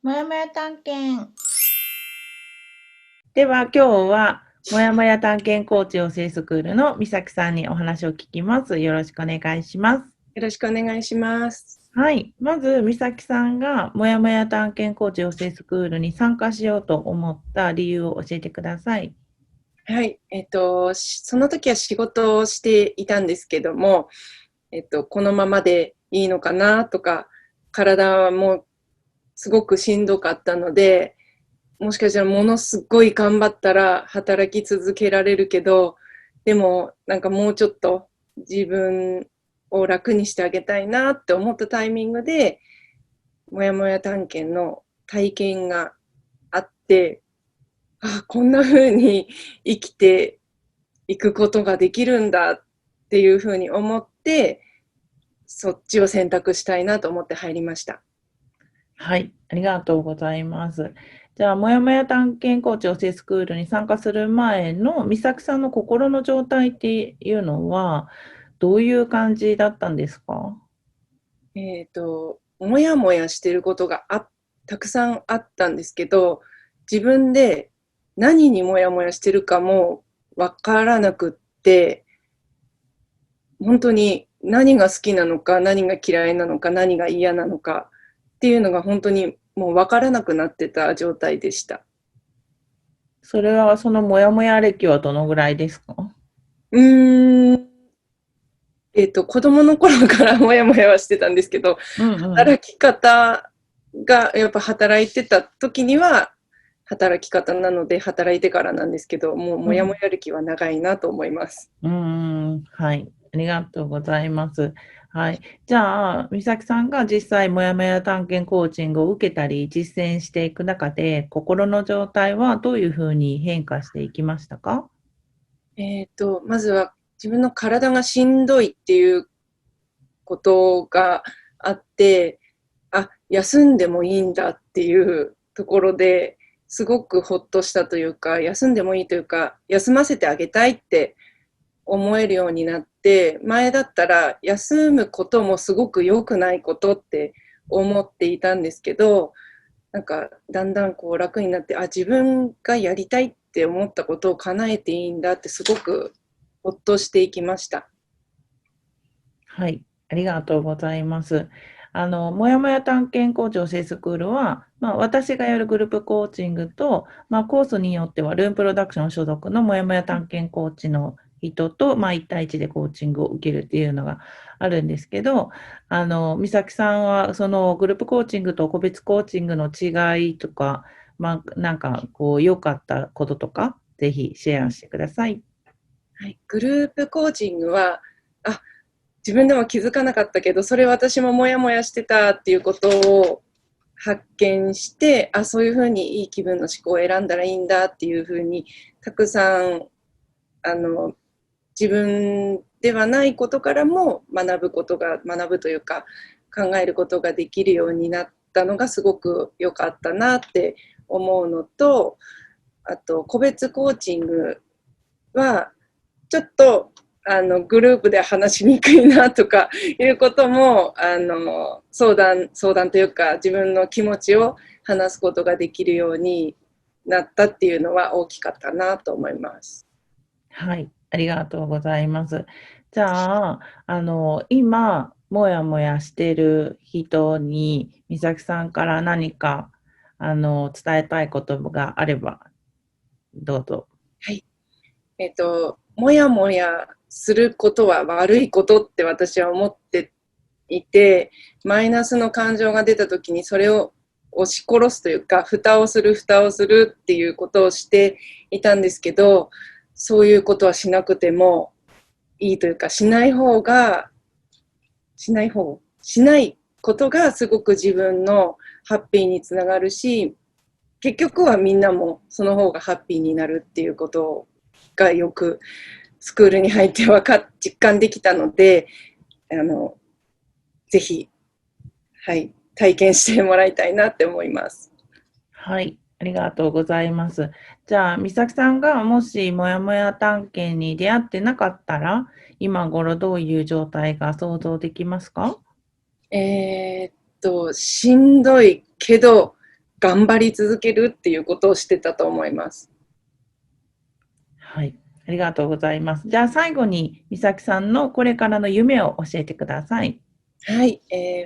もやもや探検。では今日はもやもや探検コーチ養成スクールのみさきさんにお話を聞きます。よろしくお願いします。よろしくお願いします。はい。まず、みさきさんがもやもや探検コーチ養成スクールに参加しようと思った理由を教えてください。はい。その時は仕事をしていたんですけども、このままでいいのかなとか、体もすごくしんどかったので、もしかしたらものすごい頑張ったら働き続けられるけど、でもなんかもうちょっと自分を楽にしてあげたいなって思ったタイミングで、もやもや探検の体験があって、こんな風に生きていくことができるんだっていう風に思って、そっちを選択したいなと思って入りました。はい。ありがとうございます。じゃあ、もやもや探検コーチ養成スクールに参加する前のみさきさんの心の状態っていうのは、どういう感じだったんですか？もやもやしてることがたくさんあったんですけど、自分で何にもやもやしてるかもわからなくって、本当に何が好きなのか、何が嫌いなのか、何が嫌なのかっていうのが本当にもうわからなくなってた状態でした。それは、そのもやもや歴はどのぐらいですか？うーん、子供の頃からもやもやはしてたんですけど、うんうん。働き方がやっぱ働いてた時には働き方なので働いてからなんですけど、もうもやもや歴は長いなと思います。はい。ありがとうございます。はい。じゃあ、美咲さんが実際、もやもや探検コーチングを受けたり、実践していく中で、心の状態はどういうふうに変化していきましたか？まずは自分の体がしんどいっていうことがあって、休んでもいいんだっていうところですごくほっとしたというか、休んでもいいというか、休ませてあげたいって思えるようになって、前だったら休むこともすごく良くないことって思っていたんですけど、なんかだんだんこう楽になって、自分がやりたいって思ったことを叶えていいんだってすごくほっとしていきました。はい。ありがとうございます。もやもや探検コーチ養成スクールは、私がやるグループコーチングと、コースによっては、ルームプロダクション所属のもやもや探検コーチの人と、1対1でコーチングを受けるっていうのがあるんですけど、美咲さんは、そのグループコーチングと個別コーチングの違いとか、なんか、良かったこととか、ぜひシェアしてください。はい、グループコーチングは、自分でも気づかなかったけど、それ私もモヤモヤしてたっていうことを発見して、そういうふうにいい気分の思考を選んだらいいんだっていうふうに、たくさん、自分ではないことからも学ぶというか、考えることができるようになったのがすごく良かったなって思うのと、あと、個別コーチングは、ちょっとグループで話しにくいなとかいうことも相談というか自分の気持ちを話すことができるようになったっていうのは大きかったなと思います。はい、ありがとうございます。じゃあ、今、もやもやしてる人に、美咲さんから何か、伝えたいことがあれば、どうぞ。はい。もやもやすることは悪いことって私は思っていて、マイナスの感情が出た時にそれを押し殺すというか、蓋をするっていうことをしていたんですけど、そういうことはしなくてもいいというか、しないことがすごく自分のハッピーにつながるし、結局はみんなもその方がハッピーになるっていうことがよくスクールに入って実感できたので、ぜひ、はい、体験してもらいたいなって思います。はい、ありがとうございます。じゃあ、美咲さんがもしもやもや探検に出会ってなかったら、今頃どういう状態が想像できますか？しんどいけど、頑張り続けるっていうことをしてたと思います。はい、ありがとうございます。じゃあ最後に美咲さんのこれからの夢を教えてください。はい、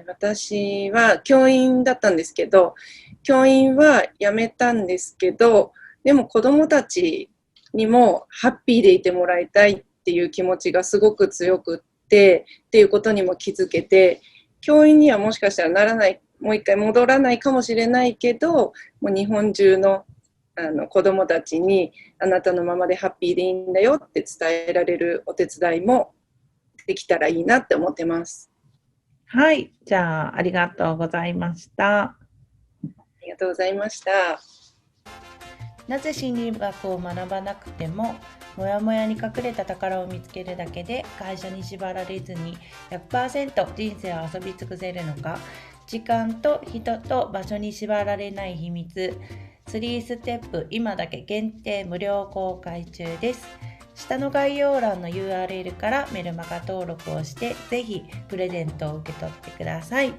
私は教員だったんですけど、教員は辞めたんですけど、でも子どもたちにもハッピーでいてもらいたいっていう気持ちがすごく強くってっていうことにも気づけて、教員にはもしかしたらならない、もう一回戻らないかもしれないけど、もう日本中の子どもたちにあなたのままでハッピーでいいんだよって伝えられるお手伝いもできたらいいなって思ってます。はい、じゃあありがとうございました。ありがとうございました。なぜ心理学を学ばなくてもモヤモヤに隠れた宝を見つけるだけで会社に縛られずに 100% 人生を遊び尽くせるのか、時間と人と場所に縛られない秘密3ステップ今だけ限定無料公開中です。下の概要欄の URL からメルマガ登録をしてぜひプレゼントを受け取ってください。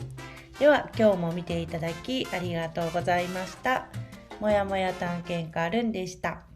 では今日も見ていただきありがとうございました。もやもや探検家ルンでした。